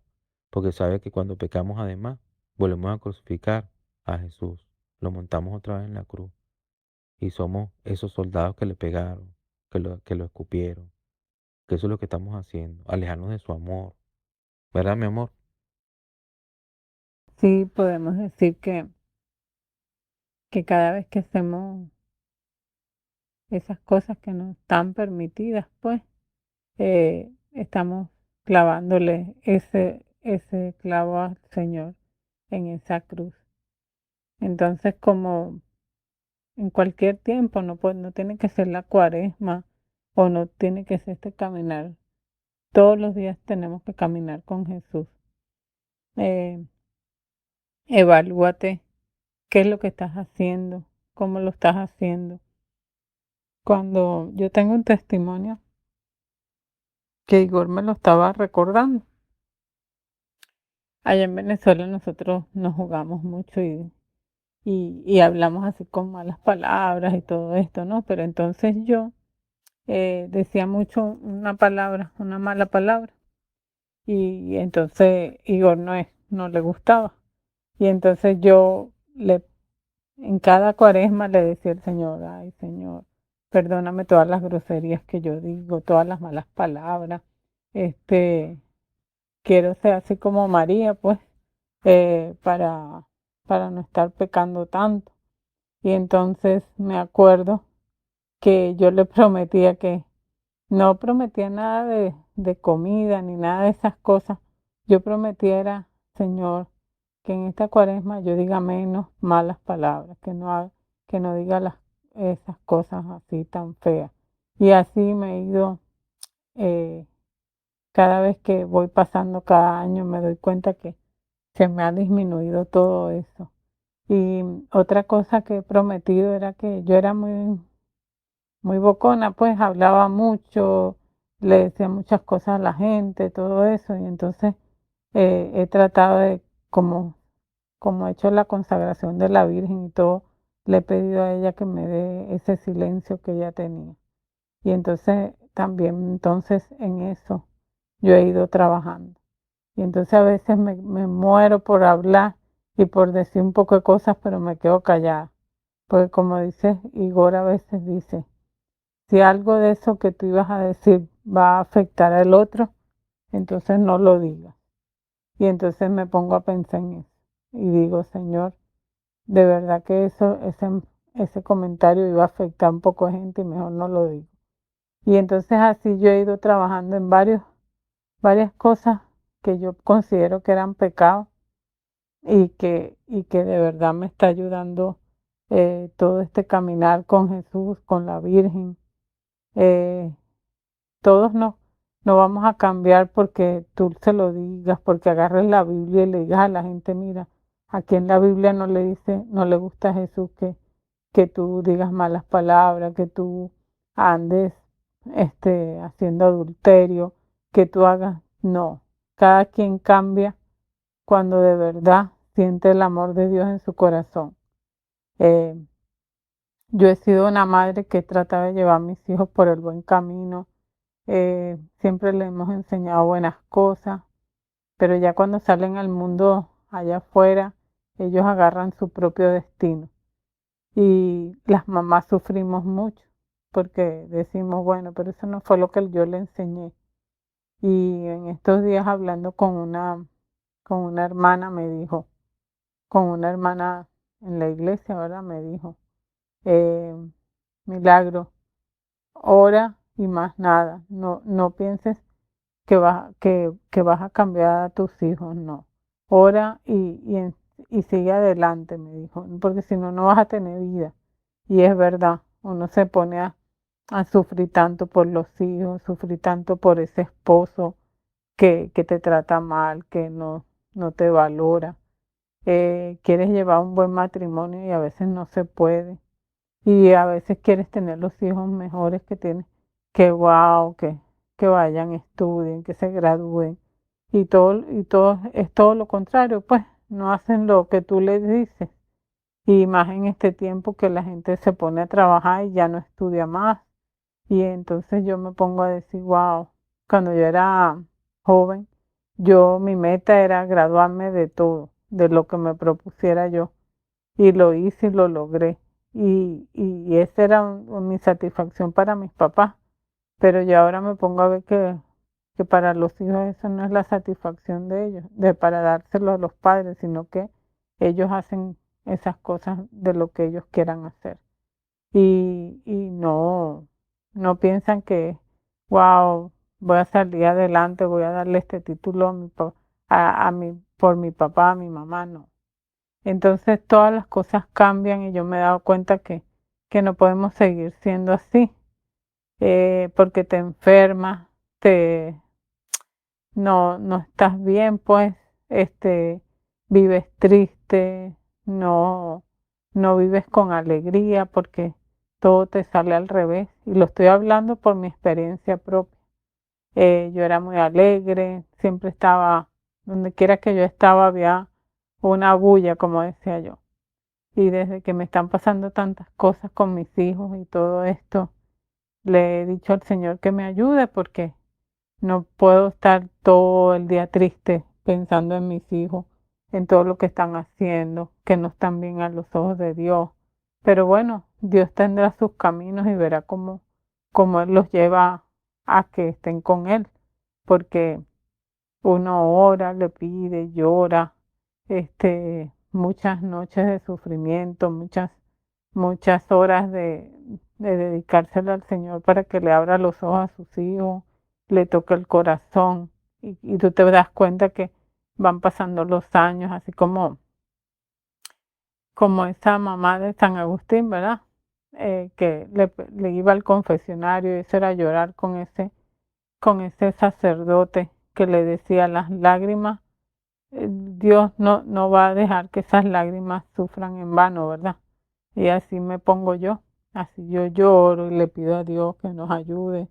porque sabe que cuando pecamos además volvemos a crucificar a Jesús. Lo montamos otra vez en la cruz y somos esos soldados que le pegaron, que lo escupieron, que eso es lo que estamos haciendo, alejarnos de su amor. ¿Verdad, mi amor? Sí, podemos decir que cada vez que hacemos esas cosas que no están permitidas, pues estamos clavándole ese clavo al Señor en esa cruz. Entonces, como en cualquier tiempo, no tiene que ser la cuaresma o no tiene que ser este caminar. Todos los días tenemos que caminar con Jesús. Eh, Evalúate qué es lo que estás haciendo, cómo lo estás haciendo. Cuando yo tengo un testimonio que Igor me lo estaba recordando. Allá en Venezuela nosotros nos jugamos mucho y hablamos así con malas palabras y todo esto, ¿no? Pero entonces yo decía mucho una palabra, una mala palabra. Y entonces Igor no le gustaba. Y entonces en cada cuaresma le decía al Señor, ay Señor, perdóname todas las groserías que yo digo, todas las malas palabras. Este, quiero ser así como María, pues, eh, para, para no estar pecando tanto. Y entonces me acuerdo que yo le prometía que no prometía nada de comida ni nada de esas cosas. Yo prometiera, Señor, que en esta cuaresma yo diga menos malas palabras, que no diga esas cosas así tan feas. Y así me he ido, eh, cada vez que voy pasando cada año, me doy cuenta que se me ha disminuido todo eso. Y otra cosa que he prometido era que yo era muy bocona, pues hablaba mucho, le decía muchas cosas a la gente, todo eso, y entonces he tratado de, como he hecho la consagración de la Virgen y todo, le he pedido a ella que me dé ese silencio que ella tenía. Y entonces también entonces en eso yo he ido trabajando. Y entonces a veces me muero por hablar y por decir un poco de cosas, pero me quedo callada. Porque como dice Igor a veces dice, si algo de eso que tú ibas a decir va a afectar al otro, entonces no lo digas. Y entonces me pongo a pensar en eso. Y digo, Señor, de verdad que ese comentario iba a afectar a un poco de gente y mejor no lo digo. Y entonces así yo he ido trabajando en varias cosas que yo considero que eran pecados y que de verdad me está ayudando todo este caminar con Jesús, con la Virgen. Eh, Todos no vamos a cambiar porque tú se lo digas, porque agarres la Biblia y le digas a la gente, mira, aquí en la Biblia no le dice, no le gusta a Jesús que tú digas malas palabras, que tú andes haciendo adulterio, que tú hagas, no. Cada quien cambia cuando de verdad siente el amor de Dios en su corazón. Eh, yo he sido una madre que trata de llevar a mis hijos por el buen camino. Siempre les hemos enseñado buenas cosas, pero ya cuando salen al mundo allá afuera, ellos agarran su propio destino. Y las mamás sufrimos mucho porque decimos, bueno, pero eso no fue lo que yo le enseñé. Y en estos días hablando con una hermana me dijo, con una hermana en la iglesia, ¿verdad? Me dijo, eh, Milagro, ora y más nada. No pienses que vas a cambiar a tus hijos, no. Ora y sigue adelante, me dijo, porque si no, no vas a tener vida. Y es verdad, uno se pone a sufrir tanto por los hijos, sufrir tanto por ese esposo que te trata mal, que no te valora. Quieres llevar un buen matrimonio y a veces no se puede. Y a veces quieres tener los hijos mejores que tienes, que wow, que vayan, estudien, que se gradúen. Y todo es todo lo contrario, pues no hacen lo que tú les dices. Y más en este tiempo que la gente se pone a trabajar y ya no estudia más. Y entonces yo me pongo a decir, wow, cuando yo era joven, mi meta era graduarme de todo, de lo que me propusiera yo. Y lo hice y lo logré. Y esa era mi satisfacción para mis papás. Pero yo ahora me pongo a ver que para los hijos eso no es la satisfacción de ellos, de para dárselo a los padres, sino que ellos hacen esas cosas de lo que ellos quieran hacer. Y no piensan que, wow, voy a salir adelante, voy a darle este título por mi papá, a mi mamá, no. Entonces todas las cosas cambian y yo me he dado cuenta que no podemos seguir siendo así, porque te enfermas, te, no estás bien, pues, vives triste, no, no vives con alegría porque todo te sale al revés. Y lo estoy hablando por mi experiencia propia. Yo era muy alegre, siempre estaba, donde quiera que yo estaba había una bulla, como decía yo. Y desde que me están pasando tantas cosas con mis hijos y todo esto, le he dicho al Señor que me ayude porque no puedo estar todo el día triste pensando en mis hijos, en todo lo que están haciendo, que no están bien a los ojos de Dios. Pero bueno, Dios tendrá sus caminos y verá cómo Él los lleva a que estén con Él, porque uno ora, le pide, llora, muchas noches de sufrimiento, muchas horas de dedicárselo al Señor para que le abra los ojos a sus hijos, le toque el corazón y tú te das cuenta que van pasando los años, así como esa mamá de San Agustín, ¿verdad? Que le iba al confesionario y eso era llorar con ese sacerdote que le decía las lágrimas. Dios no va a dejar que esas lágrimas sufran en vano, ¿verdad? Y así me pongo yo, así yo lloro y le pido a Dios que nos ayude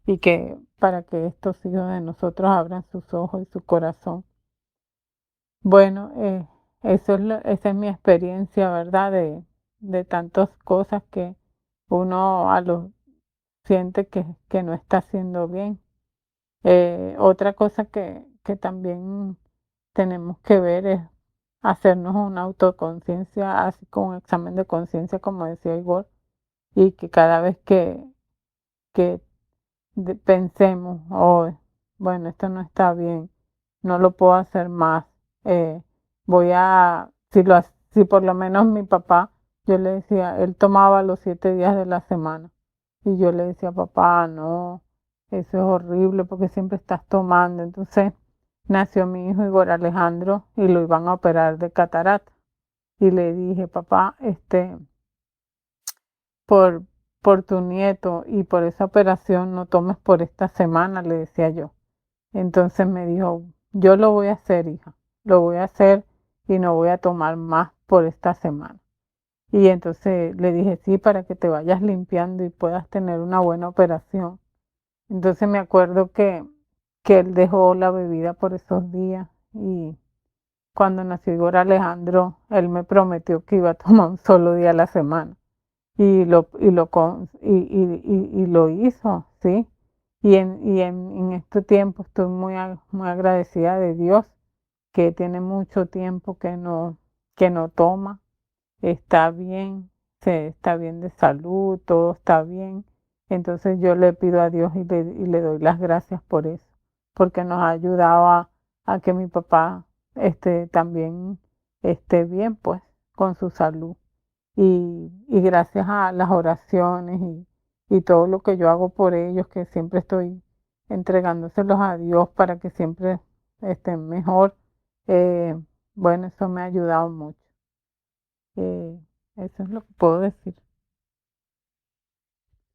y que para que estos hijos de nosotros abran sus ojos y su corazón. Bueno, esa es mi experiencia, ¿verdad? De tantas cosas que uno siente que no está haciendo bien. Otra cosa que también tenemos que ver es hacernos una autoconciencia, así como un examen de conciencia, como decía Igor, y que cada vez que pensemos, oh, bueno, esto no está bien, no lo puedo hacer más, si por lo menos mi papá, yo le decía, él tomaba los 7 días de la semana, y yo le decía, papá, no, eso es horrible porque siempre estás tomando. Entonces nació mi hijo Igor Alejandro y lo iban a operar de catarata. Y le dije, papá, por, por tu nieto y por esa operación no tomes por esta semana, le decía yo. Entonces me dijo, yo lo voy a hacer, hija, lo voy a hacer y no voy a tomar más por esta semana. Y entonces le dije, sí, para que te vayas limpiando y puedas tener una buena operación. Entonces me acuerdo que él dejó la bebida por esos días y cuando nació Igor Alejandro, él me prometió que iba a tomar un solo día a la semana y lo hizo, ¿sí? Y en este tiempo estoy muy agradecida de Dios, que tiene mucho tiempo que no toma, está bien, está bien de salud, todo está bien. Entonces yo le pido a Dios y le doy las gracias por eso, porque nos ha ayudado a que mi papá también esté bien, pues, con su salud. Y gracias a las oraciones y todo lo que yo hago por ellos, que siempre estoy entregándoselos a Dios para que siempre estén mejor, eh, bueno, eso me ha ayudado mucho. Eh, Eso es lo que puedo decir.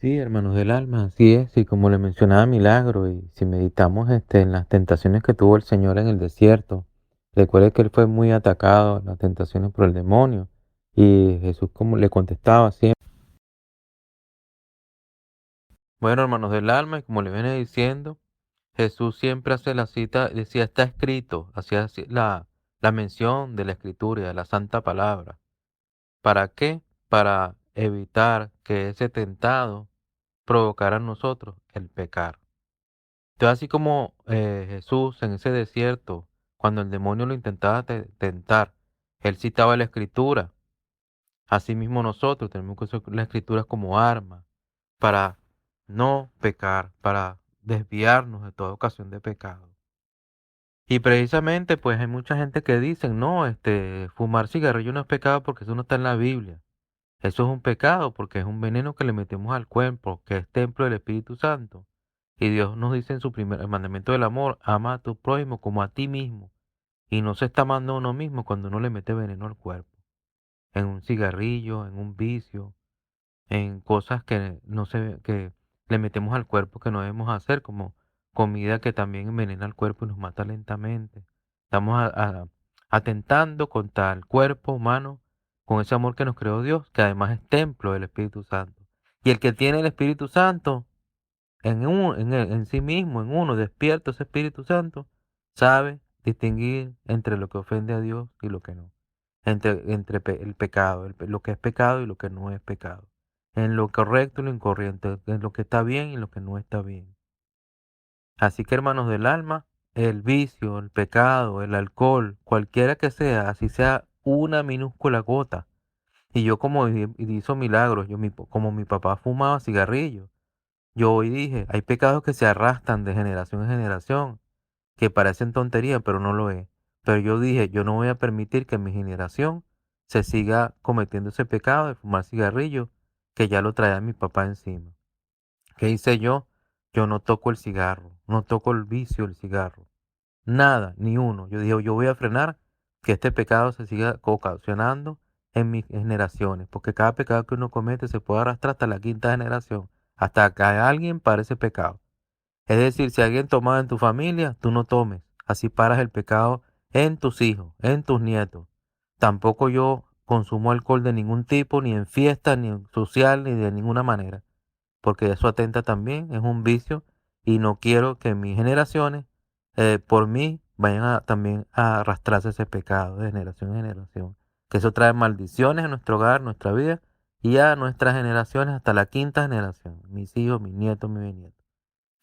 Sí, hermanos del alma, así es, y como le mencionaba Milagro, y si meditamos en las tentaciones que tuvo el Señor en el desierto, recuerde que él fue muy atacado en las tentaciones por el demonio, y Jesús como le contestaba siempre. Bueno, hermanos del alma, y como le viene diciendo, Jesús siempre hace la cita, decía, está escrito, hacía la mención de la escritura y de la santa palabra. ¿Para qué? Para evitar que ese tentado provocara en nosotros el pecar. Entonces, así como Jesús en ese desierto, cuando el demonio lo intentaba tentar, él citaba la escritura. Asimismo nosotros tenemos que usar la escritura como arma para no pecar, para desviarnos de toda ocasión de pecado. Y precisamente, pues hay mucha gente que dice, no, fumar cigarrillo no es pecado porque eso no está en la Biblia. Eso es un pecado porque es un veneno que le metemos al cuerpo, que es templo del Espíritu Santo. Y Dios nos dice en su primer el mandamiento del amor, ama a tu prójimo como a ti mismo. Y no se está amando a uno mismo cuando uno le mete veneno al cuerpo. En un cigarrillo, en un vicio, en cosas que no se, que le metemos al cuerpo que no debemos hacer, como comida que también envenena el cuerpo y nos mata lentamente. Estamos atentando contra el cuerpo humano con ese amor que nos creó Dios, que además es templo del Espíritu Santo. Y el que tiene el Espíritu Santo en sí mismo, en uno, despierto ese Espíritu Santo, sabe distinguir entre lo que ofende a Dios y lo que no. Entre el pecado, lo que es pecado y lo que no es pecado. En lo correcto y lo incorrecto, en lo que está bien y lo que no está bien. Así que hermanos del alma, el vicio, el pecado, el alcohol, cualquiera que sea, así sea una minúscula gota. Y yo como hizo milagros, como mi papá fumaba cigarrillos. Yo hoy dije, hay pecados que se arrastran de generación en generación, que parecen tonterías, pero no lo es. Pero yo dije, yo no voy a permitir que en mi generación se siga cometiendo ese pecado de fumar cigarrillo, que ya lo traía mi papá encima. ¿Qué hice yo? Yo no toco el cigarro, no toco el vicio del cigarro. Nada, ni uno. Yo dije, yo voy a frenar que este pecado se siga ocasionando en mis generaciones, porque cada pecado que uno comete se puede arrastrar hasta la quinta generación, hasta que a alguien parece pecado. Es decir, si alguien tomaba en tu familia, tú no tomes. Así paras el pecado en tus hijos, en tus nietos. Tampoco yo consumo alcohol de ningún tipo, ni en fiesta, ni en social, ni de ninguna manera, porque eso atenta también, es un vicio, y no quiero que mis generaciones, por mí, vayan también a arrastrarse ese pecado de generación en generación. Que eso trae maldiciones a nuestro hogar, nuestra vida, y a nuestras generaciones hasta la quinta generación, mis hijos, mis nietos, mis bisnietos.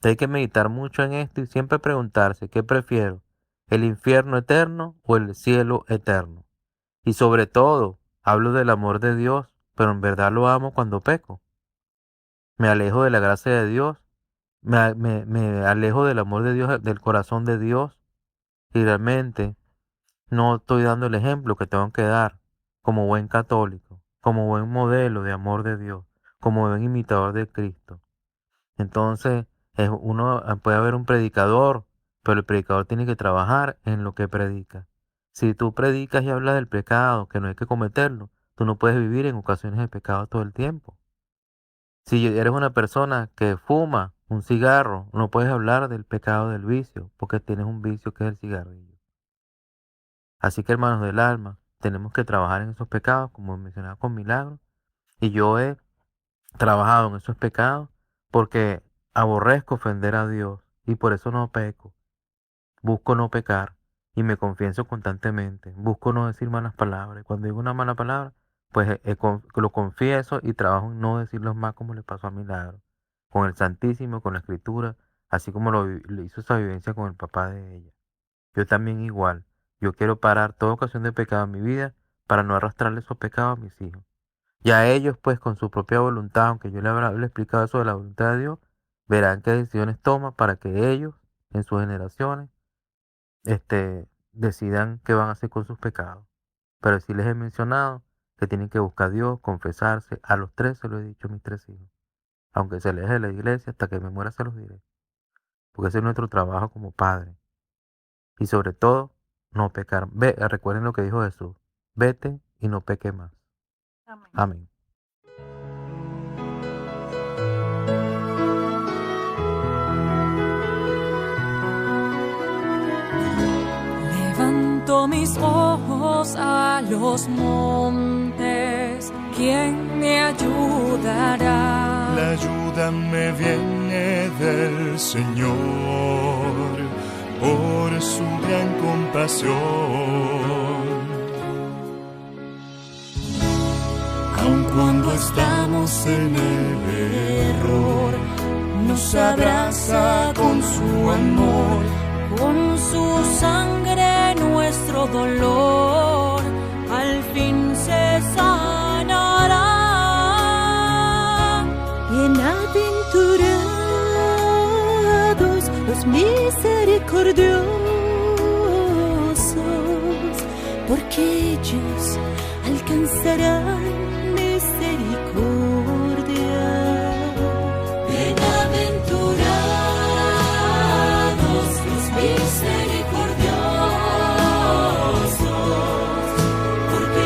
Hay que meditar mucho en esto y siempre preguntarse, ¿qué prefiero? ¿El infierno eterno o el cielo eterno? Y sobre todo, hablo del amor de Dios, pero en verdad lo amo cuando peco. Me alejo de la gracia de Dios, me alejo del amor de Dios, del corazón de Dios, y realmente no estoy dando el ejemplo que tengo que dar como buen católico, como buen modelo de amor de Dios, como buen imitador de Cristo. Entonces, puede haber un predicador, pero el predicador tiene que trabajar en lo que predica. Si tú predicas y hablas del pecado, que no hay que cometerlo, tú no puedes vivir en ocasiones de pecado todo el tiempo. Si eres una persona que fuma un cigarro, no puedes hablar del pecado del vicio, porque tienes un vicio que es el cigarrillo. Así que, hermanos del alma, tenemos que trabajar en esos pecados, como mencionaba con Milagro, y yo he trabajado en esos pecados porque aborrezco ofender a Dios y por eso no peco. Busco no pecar y me confieso constantemente. Busco no decir malas palabras. Y cuando digo una mala palabra, pues lo confieso y trabajo en no decirlos más como le pasó a Milagro. Con el Santísimo, con la Escritura, así como lo hizo esa vivencia con el papá de ella. Yo también igual. Yo quiero parar toda ocasión de pecado en mi vida para no arrastrarle esos pecados a mis hijos. Y a ellos, pues, con su propia voluntad, aunque yo le he explicado eso de la voluntad de Dios, verán qué decisiones toma para que ellos, en sus generaciones, decidan qué van a hacer con sus pecados. Pero sí les he mencionado que tienen que buscar a Dios, confesarse. A los tres se lo he dicho a mis tres hijos. Aunque se les de la iglesia, hasta que me muera se los diré. Porque ese es nuestro trabajo como padre. Y sobre todo, no pecar. Recuerden lo que dijo Jesús. Vete y no peque más. Amén. mis ojos a los montes, ¿quién me ayudará? La ayuda me viene del Señor, por su gran compasión. Aun cuando estamos en el error, nos abraza con su amor. Con su sangre nuestro dolor al fin se sanará. Bienaventurados los misericordiosos, porque ellos alcanzarán misericordia. Bienaventurados los misericordiosos, porque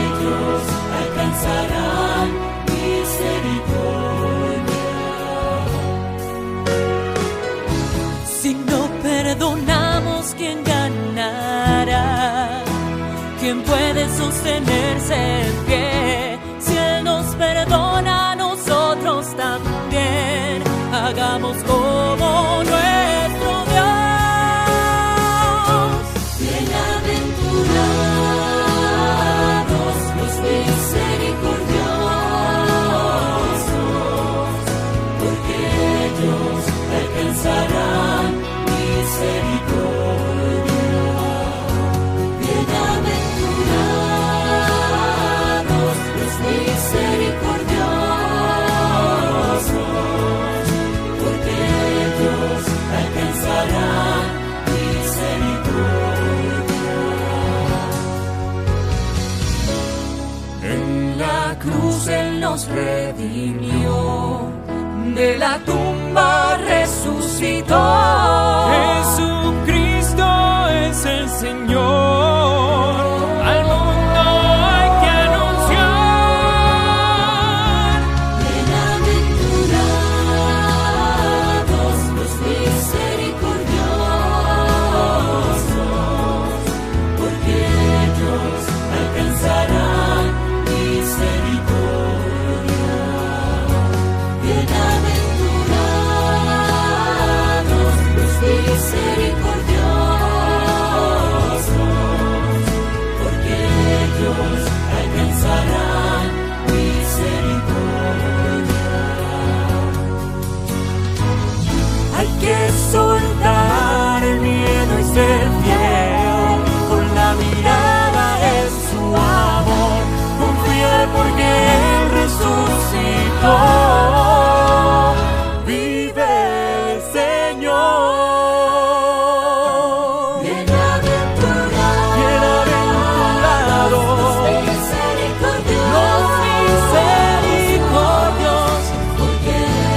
ellos alcanzarán misericordia. Si no perdonamos, ¿quién ganará? ¿Quién puede sostenerse en pie? Si Él nos perdona, nosotros también hagamos como nuestro Dios. Bienaventurados los misericordiosos, porque ellos alcanzarán misericordia. Bienaventurados los misericordiosos, porque ellos alcanzarán misericordia. En la cruz Él nos redimió, de la tumba resucitó. Jesucristo es el Señor, al mundo hay que anunciar. Bienaventurados los misericordiosos, porque ellos alcanzarán misericordia. Bienaventurados los misericordiosos, porque ellos alcanzarán misericordia. Hay que soltar el miedo y ser fiel, con la mirada en su amor, confiar porque Él resucitó. Vive el Señor. Bienaventurados los misericordiosos, porque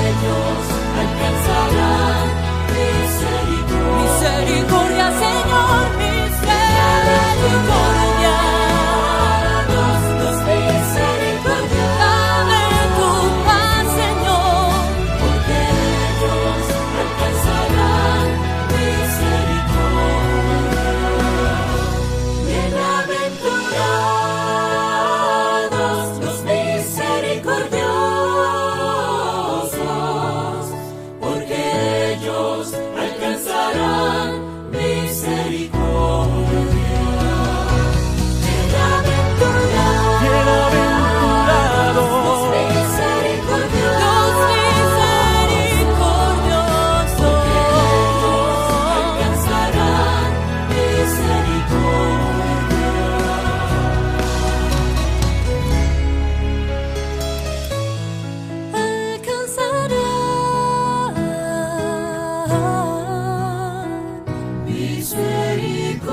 ellos alcanzarán misericordia. Misericordia, Señor, misericordia. Los misericordiosos, Dame tu paz, Señor. porque ellos alcanzarán misericordia. Bienaventurados los misericordiosos, porque ellos alcanzarán misericordia. Bienaventurados los misericordiosos, porque ellos alcanzarán misericordia.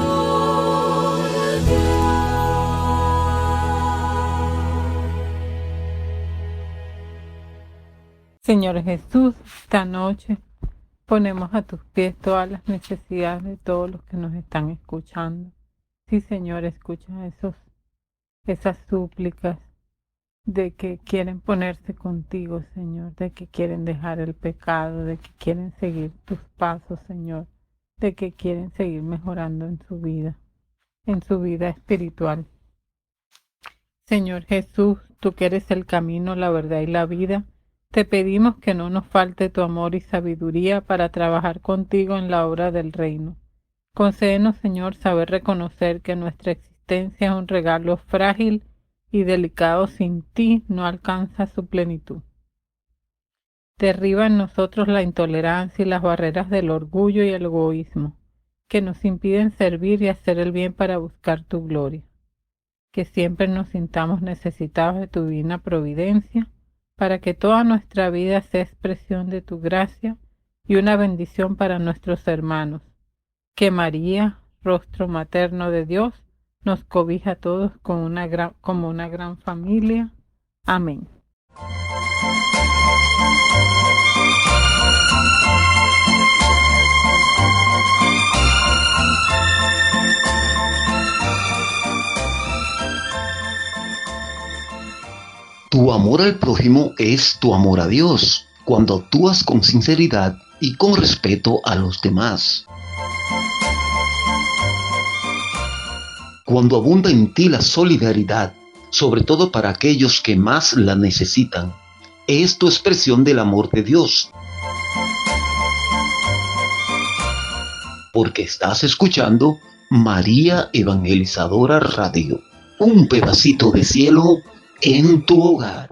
Señor Jesús, esta noche ponemos a tus pies todas las necesidades de todos los que nos están escuchando. Sí, Señor, escucha esas súplicas de que quieren ponerse contigo, Señor, de que quieren dejar el pecado, de que quieren seguir tus pasos, Señor, de que quieren seguir mejorando en su vida. en su vida espiritual. Señor Jesús, tú que eres el camino, la verdad y la vida, te pedimos que no nos falte tu amor y sabiduría para trabajar contigo en la obra del reino. Concédenos, Señor, saber reconocer que nuestra existencia es un regalo frágil y delicado, sin ti no alcanza su plenitud. Derriba en nosotros la intolerancia y las barreras del orgullo y el egoísmo, que nos impiden servir y hacer el bien para buscar tu gloria. Que siempre nos sintamos necesitados de tu divina providencia, para que toda nuestra vida sea expresión de tu gracia y una bendición para nuestros hermanos. Que María, rostro materno de Dios, nos cobija a todos como una gran familia. Amén. Tu amor al prójimo es tu amor a Dios, cuando actúas con sinceridad y con respeto a los demás. Cuando abunda en ti la solidaridad, sobre todo para aquellos que más la necesitan, es tu expresión del amor de Dios. Porque estás escuchando María Evangelizadora Radio, un pedacito de cielo en tu hogar.